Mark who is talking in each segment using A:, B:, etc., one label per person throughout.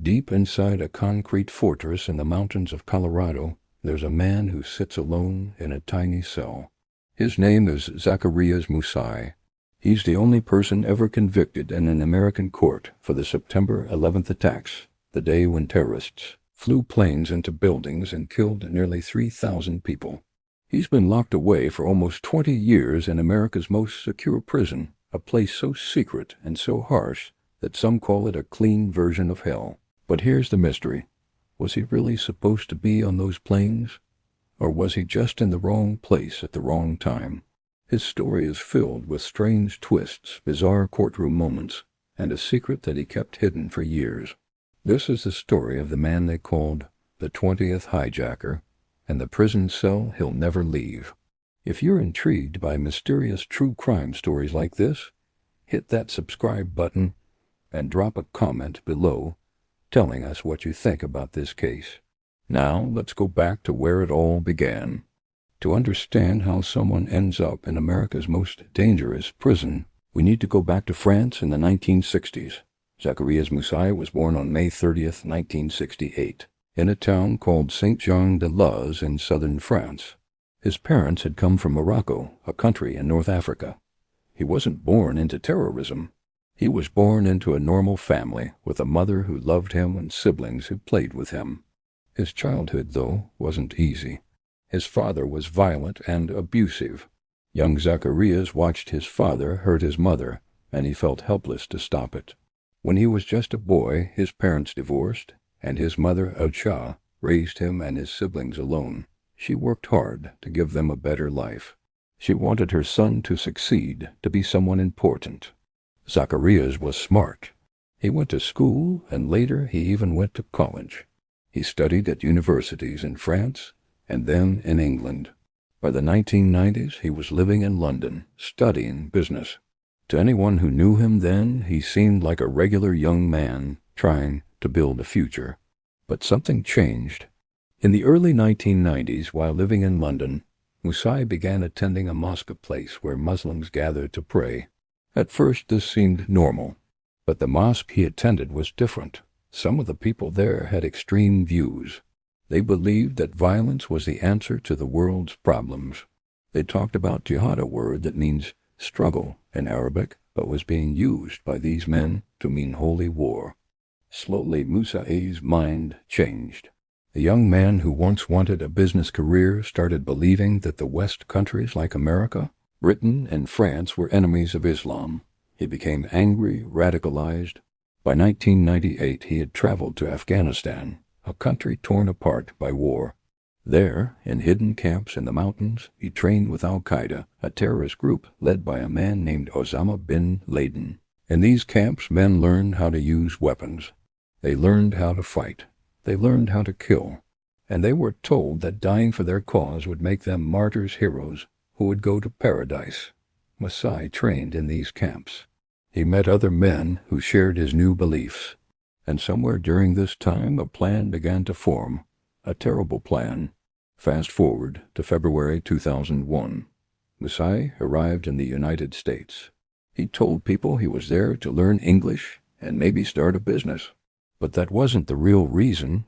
A: Deep inside a concrete fortress in the mountains of Colorado, there's a man who sits alone in a tiny cell. His name is Zacarias Moussaoui. He's the only person ever convicted in an American court for the September 11th attacks, the day when terrorists flew planes into buildings and killed nearly 3,000 people. He's been locked away for almost 20 years in America's most secure prison, a place so secret and so harsh that some call it a clean version of hell. But here's the mystery. Was he really supposed to be on those planes? Or was he just in the wrong place at the wrong time? His story is filled with strange twists, bizarre courtroom moments, and a secret that he kept hidden for years. This is the story of the man they called the 20th hijacker, and the prison cell he'll never leave. If you're intrigued by mysterious true crime stories like this, hit that subscribe button and drop a comment below telling us what you think about this case. Now, let's go back to where it all began. To understand how someone ends up in America's most dangerous prison, we need to go back to France in the 1960s. Zacarias Moussaoui was born on May 30th, 1968, in a town called Saint-Jean-de-Luz in southern France. His parents had come from Morocco, a country in North Africa. He wasn't born into terrorism. He was born into a normal family with a mother who loved him and siblings who played with him. His childhood, though, wasn't easy. His father was violent and abusive. Young Zacarias watched his father hurt his mother, and he felt helpless to stop it. When he was just a boy, his parents divorced, and his mother, Acha, raised him and his siblings alone. She worked hard to give them a better life. She wanted her son to succeed, to be someone important. Zacarias was smart. He went to school, and later he even went to college. He studied at universities in France and then in England. By the 1990s, he was living in London, studying business. To anyone who knew him then, he seemed like a regular young man trying to build a future. But something changed. In the early 1990s, while living in London, Moussaoui began attending a mosque place where Muslims gathered to pray. At first this seemed normal, but the mosque he attended was different. Some of the people there had extreme views. They believed that violence was the answer to the world's problems. They talked about jihad, a word that means struggle in Arabic, but was being used by these men to mean holy war. Slowly, Moussaoui's mind changed. The young man who once wanted a business career started believing that the West countries like America, Britain, and France were enemies of Islam. He became angry, radicalized. By 1998, he had traveled to Afghanistan, a country torn apart by war. There, in hidden camps in the mountains, he trained with Al-Qaeda, a terrorist group led by a man named Osama bin Laden. In these camps, men learned how to use weapons. They learned how to fight. They learned how to kill. And they were told that dying for their cause would make them martyrs, heroes, who would go to paradise. Moussaoui trained in these camps. He met other men who shared his new beliefs. And somewhere during this time, a plan began to form. A terrible plan. Fast forward to February 2001. Moussaoui arrived in the United States. He told people he was there to learn English and maybe start a business. But that wasn't the real reason.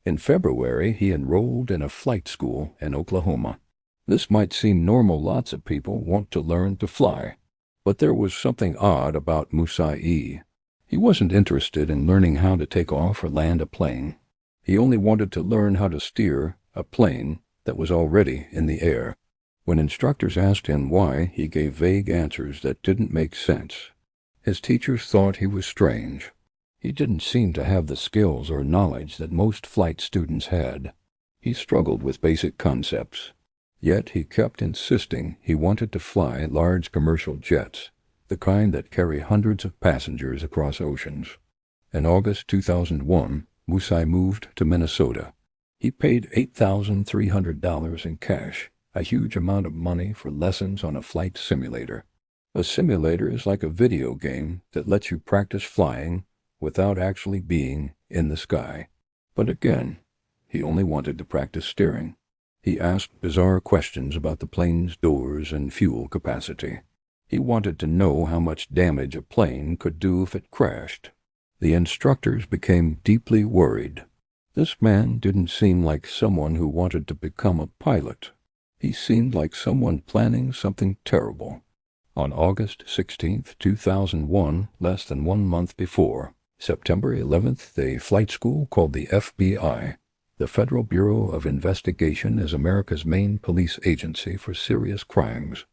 A: In February, he enrolled in a flight school in Oklahoma. This might seem normal. Lots of people want to learn to fly. But there was something odd about Moussaoui. He wasn't interested in learning how to take off or land a plane. He only wanted to learn how to steer a plane that was already in the air. When instructors asked him why, he gave vague answers that didn't make sense. His teachers thought he was strange. He didn't seem to have the skills or knowledge that most flight students had. He struggled with basic concepts. Yet he kept insisting he wanted to fly large commercial jets, the kind that carry hundreds of passengers across oceans. In August 2001, Moussaoui moved to Minnesota. He paid $8,300 in cash, a huge amount of money for lessons on a flight simulator. A simulator is like a video game that lets you practice flying without actually being in the sky. But again, he only wanted to practice steering. He asked bizarre questions about the plane's doors and fuel capacity. He wanted to know how much damage a plane could do if it crashed. The instructors became deeply worried. This man didn't seem like someone who wanted to become a pilot. He seemed like someone planning something terrible. On August 16, 2001, less than 1 month before, September 11th, a flight school called the FBI, the Federal Bureau of Investigation, is America's main police agency for serious crimes.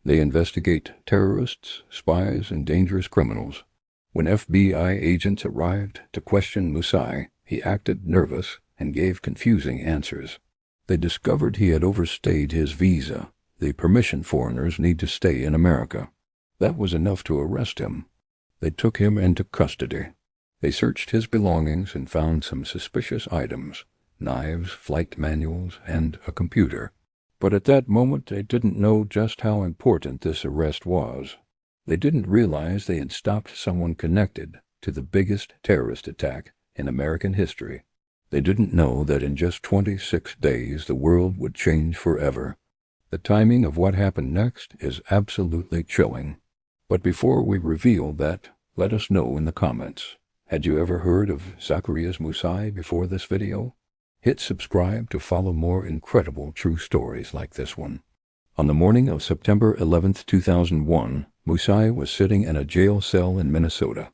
A: They investigate terrorists, spies, and dangerous criminals. When FBI agents arrived to question Moussaoui, he acted nervous and gave confusing answers. They discovered he had overstayed his visa, the permission foreigners need to stay in America. That was enough to arrest him. They took him into custody. They searched his belongings and found some suspicious items, knives, flight manuals, and a computer. But at that moment they didn't know just how important this arrest was. They didn't realize they had stopped someone connected to the biggest terrorist attack in American history. They didn't know that in just 26 days the world would change forever. The timing of what happened next is absolutely chilling. But before we reveal that, let us know in the comments. Had you ever heard of Zacarias Moussaoui before this video? Hit subscribe to follow more incredible true stories like this one. On the morning of September 11, 2001, Moussaoui was sitting in a jail cell in Minnesota.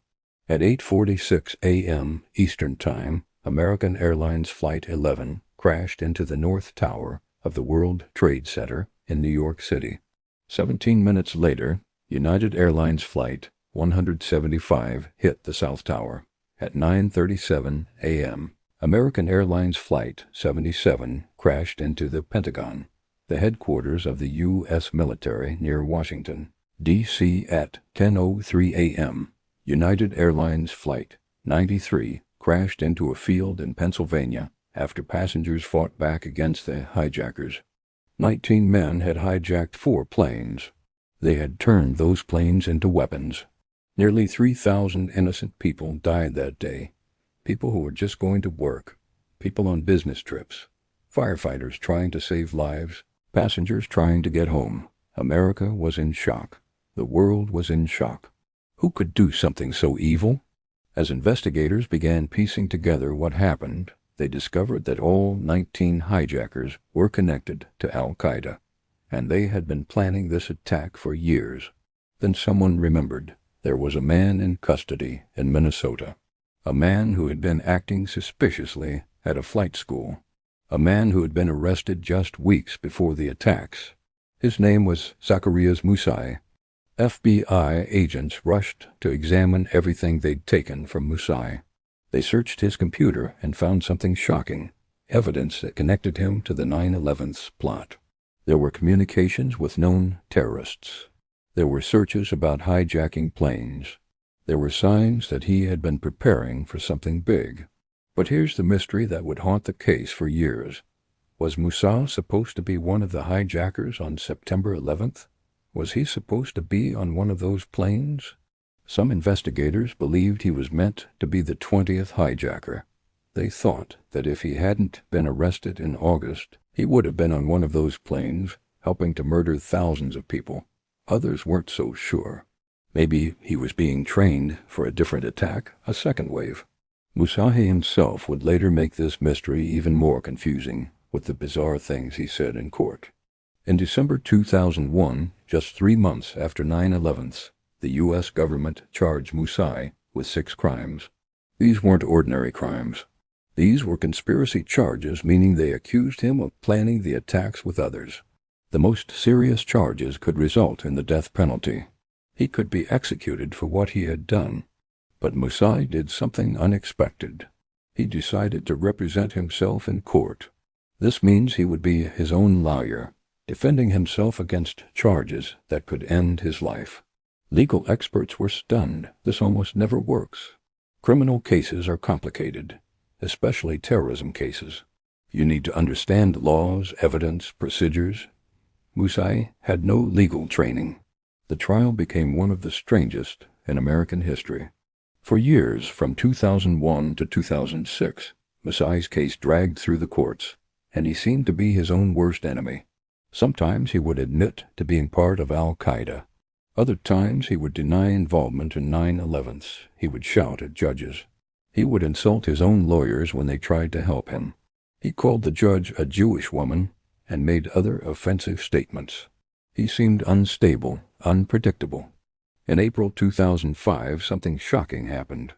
A: At 8:46 a.m. Eastern Time, American Airlines Flight 11 crashed into the North Tower of the World Trade Center in New York City. 17 minutes later, United Airlines Flight 175 hit the South Tower. At 9:37 a.m., American Airlines Flight 77 crashed into the Pentagon, the headquarters of the U.S. military near Washington, D.C. At 10:03 a.m., United Airlines Flight 93 crashed into a field in Pennsylvania after passengers fought back against the hijackers. 19 men had hijacked 4 planes. They had turned those planes into weapons. Nearly 3,000 innocent people died that day. People who were just going to work, people on business trips, firefighters trying to save lives, passengers trying to get home. America was in shock. The world was in shock. Who could do something so evil? As investigators began piecing together what happened, they discovered that all 19 hijackers were connected to Al-Qaeda, and they had been planning this attack for years. Then someone remembered there was a man in custody in Minnesota, a man who had been acting suspiciously at a flight school, a man who had been arrested just weeks before the attacks. His name was Zacarias Moussaoui. FBI agents rushed to examine everything they'd taken from Moussaoui. They searched his computer and found something shocking, evidence that connected him to the 9/11 plot. There were communications with known terrorists. There were searches about hijacking planes. There were signs that he had been preparing for something big. But here's the mystery that would haunt the case for years. Was Moussaoui supposed to be one of the hijackers on September 11th? Was he supposed to be on one of those planes? Some investigators believed he was meant to be the 20th hijacker. They thought that if he hadn't been arrested in August, he would have been on one of those planes, helping to murder thousands of people. Others weren't so sure. Maybe he was being trained for a different attack, a second wave. Moussaoui himself would later make this mystery even more confusing with the bizarre things he said in court. In December 2001, just 3 months after 9/11, the U.S. government charged Moussaoui with 6 crimes. These weren't ordinary crimes. These were conspiracy charges, meaning they accused him of planning the attacks with others. The most serious charges could result in the death penalty. He could be executed for what he had done. But Moussaoui did something unexpected. He decided to represent himself in court. This means he would be his own lawyer, defending himself against charges that could end his life. Legal experts were stunned. This almost never works. Criminal cases are complicated, especially terrorism cases. You need to understand laws, evidence, procedures. Moussaoui had no legal training. The trial became one of the strangest in American history. For years, from 2001 to 2006, Moussaoui's case dragged through the courts, and he seemed to be his own worst enemy. Sometimes he would admit to being part of Al-Qaeda. Other times he would deny involvement in 9/11s. He would shout at judges. He would insult his own lawyers when they tried to help him. He called the judge a Jewish woman and made other offensive statements. He seemed unstable, unpredictable. In April 2005, something shocking happened.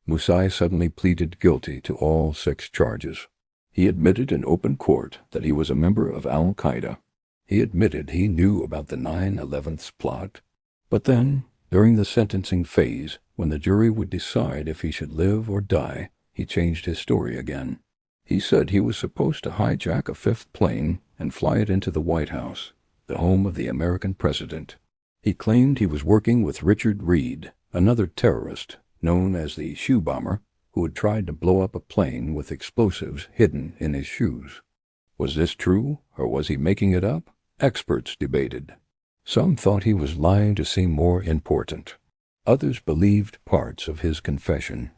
A: Moussaoui suddenly pleaded guilty to all 6 charges. He admitted in open court that he was a member of Al-Qaeda. He admitted he knew about the 9/11's plot. But then, during the sentencing phase, when the jury would decide if he should live or die, he changed his story again. He said he was supposed to hijack a 5th plane and fly it into the White House, the home of the American president. He claimed he was working with Richard Reed, another terrorist known as the Shoe Bomber, who had tried to blow up a plane with explosives hidden in his shoes. Was this true, or was he making it up? Experts debated. Some thought he was lying to seem more important. Others believed parts of his confession.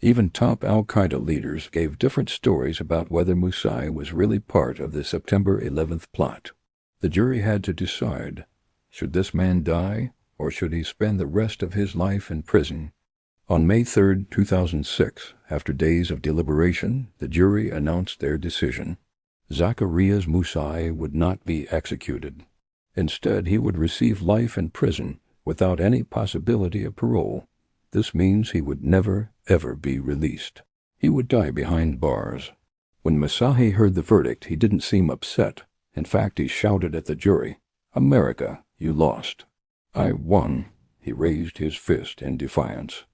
A: Even top Al-Qaeda leaders gave different stories about whether Moussaoui was really part of the September 11th plot. The jury had to decide, should this man die, or should he spend the rest of his life in prison? On May 3, 2006, after days of deliberation, the jury announced their decision. Zacarias Moussaoui would not be executed. Instead, he would receive life in prison without any possibility of parole. This means he would never, ever be released. He would die behind bars. When Moussaoui heard the verdict, he didn't seem upset. In fact, he shouted at the jury, "America, you lost." "I won." He raised his fist in defiance.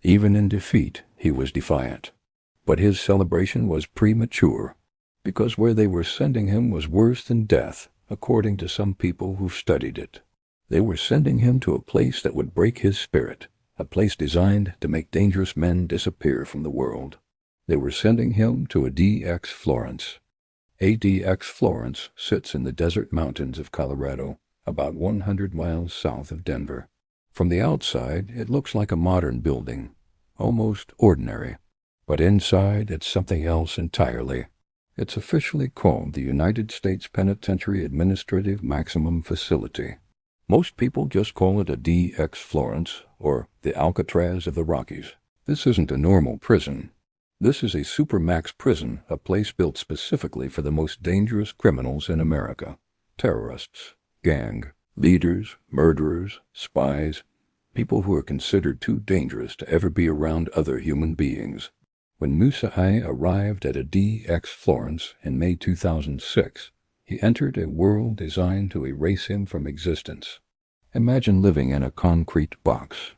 A: Even in defeat, he was defiant. But his celebration was premature, because where they were sending him was worse than death, according to some people who've studied it. They were sending him to a place that would break his spirit, a place designed to make dangerous men disappear from the world. They were sending him to ADX Florence. ADX Florence sits in the desert mountains of Colorado, about 100 miles south of Denver. From the outside, it looks like a modern building, almost ordinary. But inside, it's something else entirely. It's officially called the United States Penitentiary Administrative Maximum Facility. Most people just call it ADX Florence, or the Alcatraz of the Rockies. This isn't a normal prison. This is a supermax prison, a place built specifically for the most dangerous criminals in America. Terrorists, gang leaders, murderers, spies, people who are considered too dangerous to ever be around other human beings. When Moussaoui arrived at ADX Florence in May 2006, he entered a world designed to erase him from existence. Imagine living in a concrete box.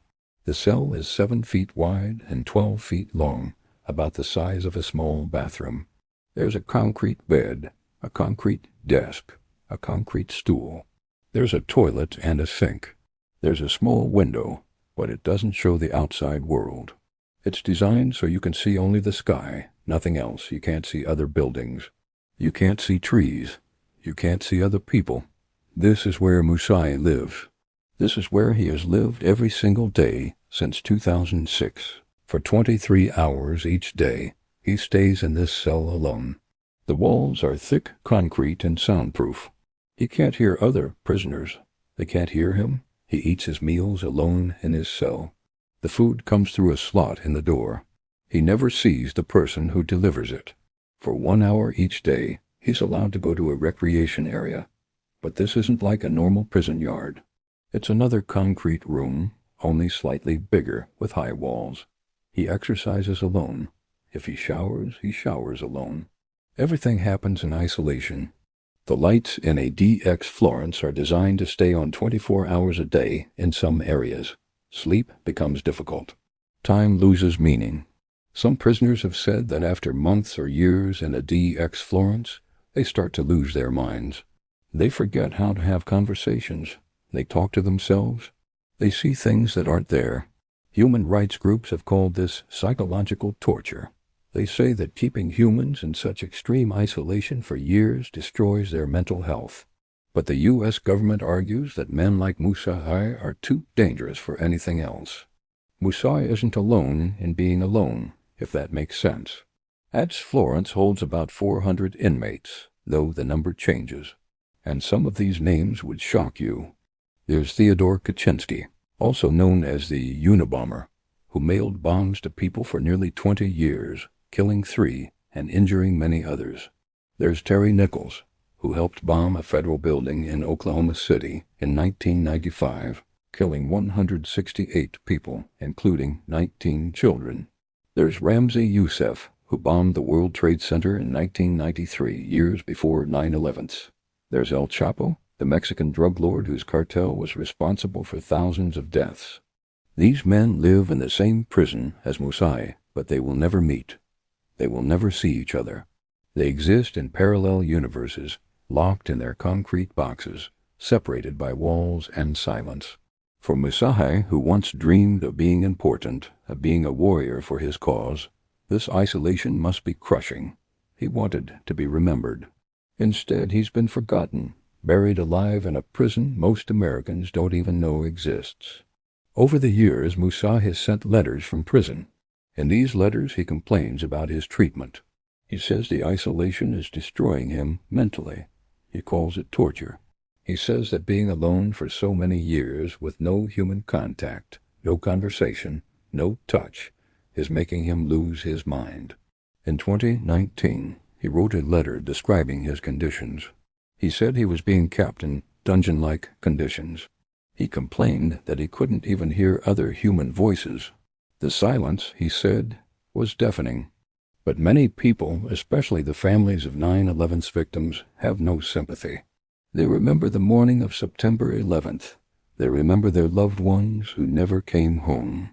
A: The cell is 7 feet wide and 12 feet long, about the size of a small bathroom. There's a concrete bed, a concrete desk, a concrete stool. There's a toilet and a sink. There's a small window, but it doesn't show the outside world. It's designed so you can see only the sky, nothing else. You can't see other buildings. You can't see trees. You can't see other people. This is where Moussaoui lives. This is where he has lived every single day since 2006. For 23 hours each day, he stays in this cell alone. The walls are thick concrete and soundproof. He can't hear other prisoners. They can't hear him. He eats his meals alone in his cell. The food comes through a slot in the door. He never sees the person who delivers it. For 1 hour each day, he's allowed to go to a recreation area. But this isn't like a normal prison yard. It's another concrete room, only slightly bigger, with high walls. He exercises alone. If he showers alone. Everything happens in isolation. The lights in ADX Florence are designed to stay on 24 hours a day in some areas. Sleep becomes difficult. Time loses meaning. Some prisoners have said that after months or years in ADX Florence, they start to lose their minds. They forget how to have conversations. They talk to themselves. They see things that aren't there. Human rights groups have called this psychological torture. They say that keeping humans in such extreme isolation for years destroys their mental health. But the U.S. government argues that men like Moussaoui are too dangerous for anything else. Moussaoui isn't alone in being alone, if that makes sense. ADX Florence holds about 400 inmates, though the number changes. And some of these names would shock you. There's Theodore Kaczynski, also known as the Unabomber, who mailed bombs to people for nearly 20 years, killing 3 and injuring many others. There's Terry Nichols, who helped bomb a federal building in Oklahoma City in 1995, killing 168 people, including 19 children. There's Ramzi Youssef, who bombed the World Trade Center in 1993, years before 9/11. There's El Chapo, the Mexican drug lord whose cartel was responsible for thousands of deaths. These men live in the same prison as Moussaoui, but they will never meet. They will never see each other. They exist in parallel universes, locked in their concrete boxes, separated by walls and silence. For Moussaoui, who once dreamed of being important, of being a warrior for his cause, this isolation must be crushing. He wanted to be remembered. Instead, he's been forgotten, buried alive in a prison most Americans don't even know exists. Over the years, Moussaoui has sent letters from prison. In these letters, he complains about his treatment. He says the isolation is destroying him mentally. He calls it torture. He says that being alone for so many years with no human contact, no conversation, no touch, is making him lose his mind. In 2019, he wrote a letter describing his conditions. He said he was being kept in dungeon-like conditions. He complained that he couldn't even hear other human voices. The silence, he said, was deafening. But many people, especially the families of 9/11's victims, have no sympathy. They remember the morning of September 11th. They remember their loved ones who never came home.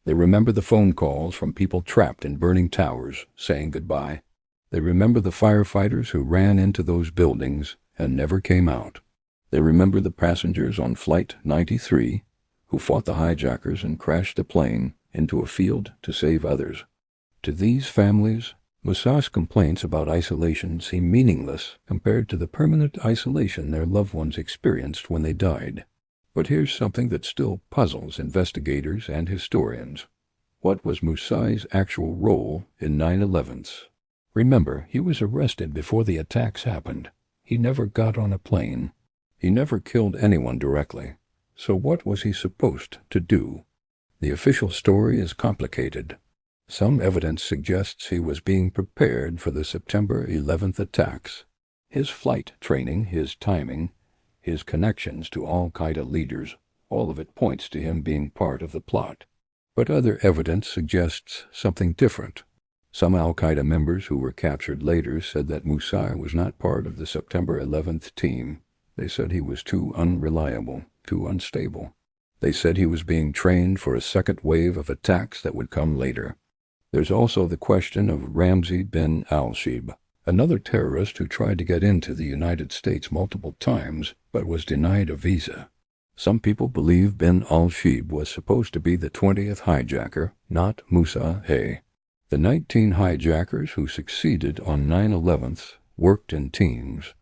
A: They remember the phone calls from people trapped in burning towers saying goodbye. They remember the firefighters who ran into those buildings and never came out. They remember the passengers on Flight 93 who fought the hijackers and crashed the plane into a field to save others. To these families, Moussaoui's complaints about isolation seem meaningless compared to the permanent isolation their loved ones experienced when they died. But here's something that still puzzles investigators and historians. What was Moussaoui's actual role in 9/11's? Remember, he was arrested before the attacks happened. He never got on a plane. He never killed anyone directly. So what was he supposed to do? The official story is complicated. Some evidence suggests he was being prepared for the September 11th attacks. His flight training, his timing, his connections to al-Qaeda leaders, all of it points to him being part of the plot. But other evidence suggests something different. Some al-Qaeda members who were captured later said that Moussaoui was not part of the September 11th team. They said he was too unreliable, too unstable. They said he was being trained for a second wave of attacks that would come later. There's also the question of Ramzi bin al-Shibh, another terrorist who tried to get into the United States multiple times but was denied a visa. Some people believe bin al-Shibh was supposed to be the 20th hijacker, not Moussaoui. The 19 hijackers who succeeded on 9/11 worked in teams.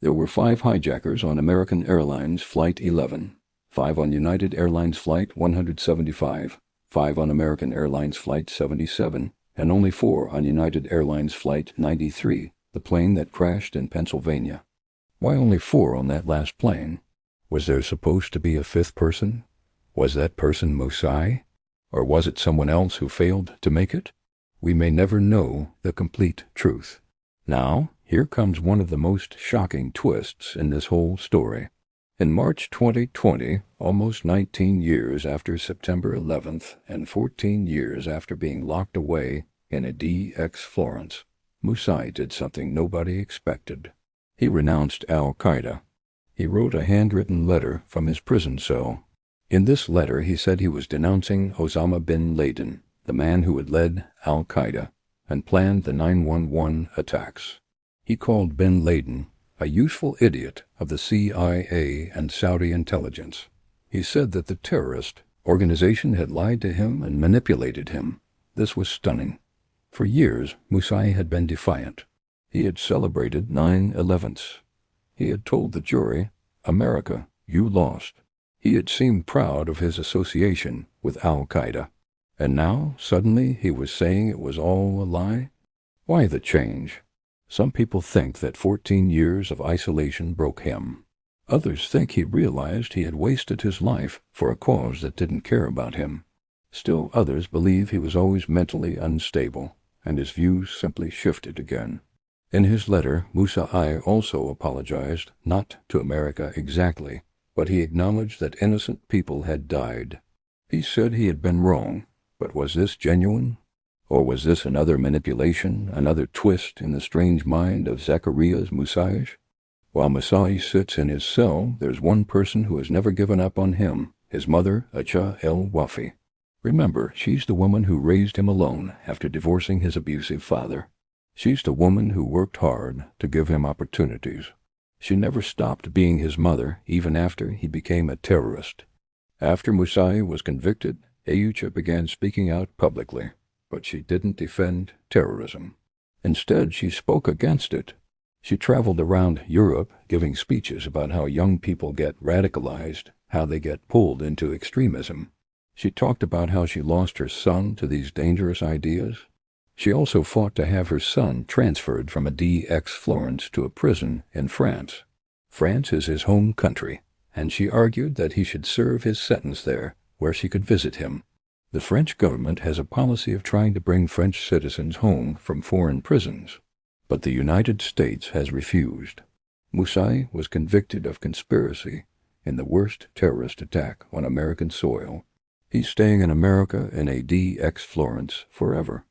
A: There were 5 hijackers on American Airlines Flight 11, 5 on United Airlines Flight 175, 5 on American Airlines Flight 77, and only 4 on United Airlines Flight 93, the plane that crashed in Pennsylvania. Why only 4 on that last plane? Was there supposed to be a 5th person? Was that person Moussaoui? Or was it someone else who failed to make it? We may never know the complete truth. Now, here comes one of the most shocking twists in this whole story. In March 2020, almost 19 years after September 11th and 14 years after being locked away in ADX Florence, Moussaoui did something nobody expected. He renounced al-Qaeda. He wrote a handwritten letter from his prison cell. In this letter, he said he was denouncing Osama bin Laden, the man who had led al-Qaeda and planned the 9/11 attacks. He called bin Laden a useful idiot of the CIA and Saudi intelligence. He said that the terrorist organization had lied to him and manipulated him. This was stunning. For years, Moussaoui had been defiant. He had celebrated 9/11's. He had told the jury, "America, you lost." He had seemed proud of his association with al-Qaeda. And now, suddenly, he was saying it was all a lie? Why the change? Some people think that 14 years of isolation broke him. Others think he realized he had wasted his life for a cause that didn't care about him. Still others believe he was always mentally unstable, and his views simply shifted again. In his letter, Moussaoui also apologized, not to America exactly, but he acknowledged that innocent people had died. He said he had been wrong, but was this genuine? Or was this another manipulation, another twist in the strange mind of Zacarias Moussaoui? While Moussaoui sits in his cell, there's one person who has never given up on him, his mother, Acha el-Wafi. Remember, she's the woman who raised him alone after divorcing his abusive father. She's the woman who worked hard to give him opportunities. She never stopped being his mother, even after he became a terrorist. After Moussaoui was convicted, Acha began speaking out publicly, but she didn't defend terrorism. Instead, she spoke against it. She traveled around Europe giving speeches about how young people get radicalized, how they get pulled into extremism. She talked about how she lost her son to these dangerous ideas. She also fought to have her son transferred from ADX Florence to a prison in France. France is his home country, and she argued that he should serve his sentence there, where she could visit him. The French government has a policy of trying to bring French citizens home from foreign prisons, but the United States has refused. Moussaoui was convicted of conspiracy in the worst terrorist attack on American soil. He's staying in America in ADX Florence forever.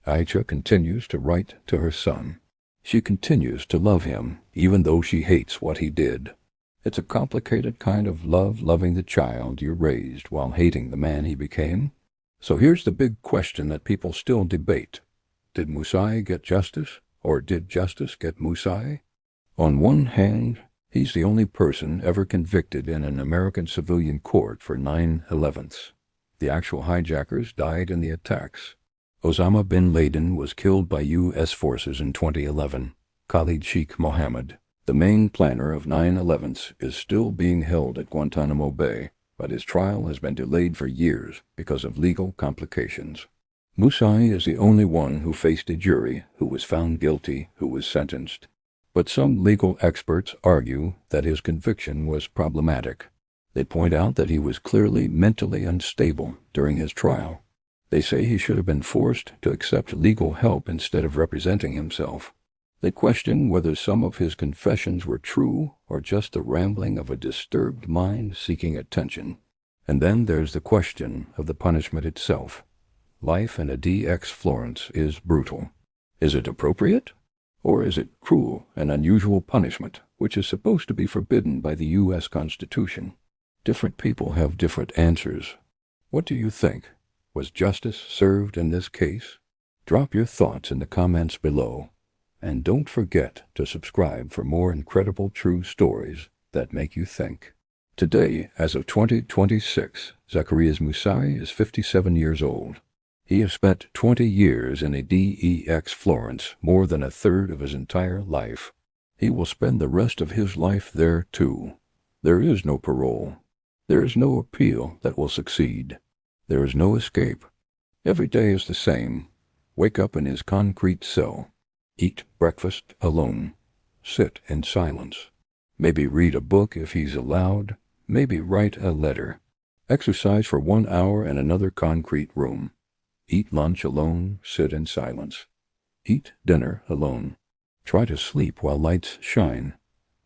A: Acha continues to write to her son. She continues to love him, even though she hates what he did. It's a complicated kind of love, loving the child you raised while hating the man he became. So here's the big question that people still debate. Did Moussaoui get justice, or did justice get Moussaoui? On one hand, he's the only person ever convicted in an American civilian court for 9/11s. The actual hijackers died in the attacks. Osama bin Laden was killed by U.S. forces in 2011. Khalid Sheikh Mohammed, the main planner of 9/11s, is still being held at Guantanamo Bay, but his trial has been delayed for years because of legal complications. Moussaoui is the only one who faced a jury, who was found guilty, who was sentenced. But some legal experts argue that his conviction was problematic. They point out that he was clearly mentally unstable during his trial. They say he should have been forced to accept legal help instead of representing himself. They question whether some of his confessions were true or just the rambling of a disturbed mind seeking attention. And then there's the question of the punishment itself. Life in ADX Florence is brutal. Is it appropriate? Or is it cruel and unusual punishment, which is supposed to be forbidden by the U.S. Constitution? Different people have different answers. What do you think? Was justice served in this case? Drop your thoughts in the comments below. And don't forget to subscribe for more incredible true stories that make you think. Today, as of 2026, Zacarias Moussaoui is 57 years old. He has spent 20 years in ADX Florence, more than a third of his entire life. He will spend the rest of his life there too. There is no parole. There is no appeal that will succeed. There is no escape. Every day is the same. Wake up in his concrete cell. Eat breakfast alone. Sit in silence. Maybe read a book if he's allowed. Maybe write a letter. Exercise for 1 hour in another concrete room. Eat lunch alone. Sit in silence. Eat dinner alone. Try to sleep while lights shine.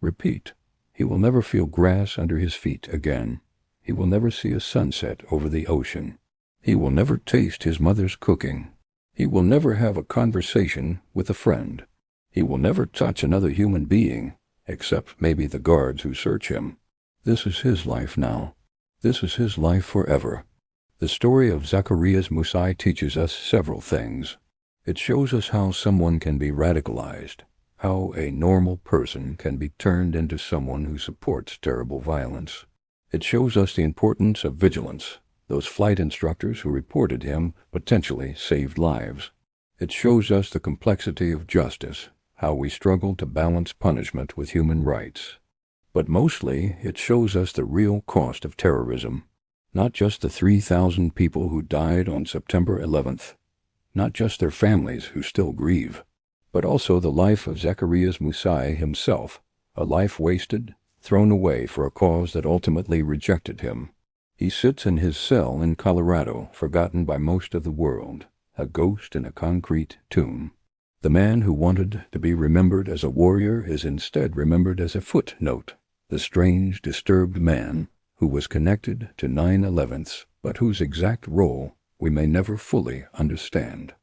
A: Repeat. He will never feel grass under his feet again. He will never see a sunset over the ocean. He will never taste his mother's cooking. He will never have a conversation with a friend. He will never touch another human being, except maybe the guards who search him. This is his life now. This is his life forever. The story of Zacarias Moussaoui teaches us several things. It shows us how someone can be radicalized, how a normal person can be turned into someone who supports terrible violence. It shows us the importance of vigilance. Those flight instructors who reported him potentially saved lives. It shows us the complexity of justice, how we struggle to balance punishment with human rights. But mostly, it shows us the real cost of terrorism. Not just the 3,000 people who died on September 11th. Not just their families who still grieve. But also the life of Zacarias Moussaoui himself, a life wasted, thrown away for a cause that ultimately rejected him. He sits in his cell in Colorado, forgotten by most of the world, a ghost in a concrete tomb. The man who wanted to be remembered as a warrior is instead remembered as a footnote, the strange, disturbed man who was connected to 9/11s, but whose exact role we may never fully understand.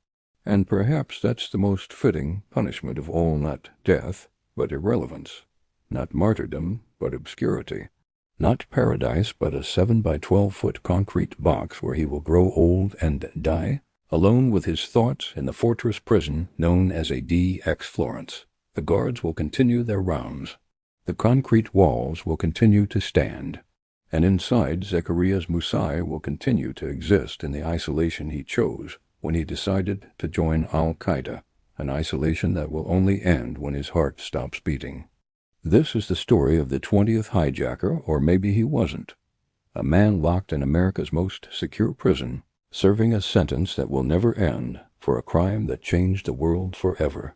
A: And perhaps that's the most fitting punishment of all, not death, but irrelevance, not martyrdom, but obscurity, not paradise, but a 7 by 12-foot concrete box where he will grow old and die, alone with his thoughts in the fortress prison known as ADX Florence. The guards will continue their rounds. The concrete walls will continue to stand. And inside, Zacarias Moussaoui will continue to exist in the isolation he chose when he decided to join Al-Qaeda, an isolation that will only end when his heart stops beating. This is the story of the 20th hijacker, or maybe he wasn't. A man locked in America's most secure prison, serving a sentence that will never end for a crime that changed the world forever.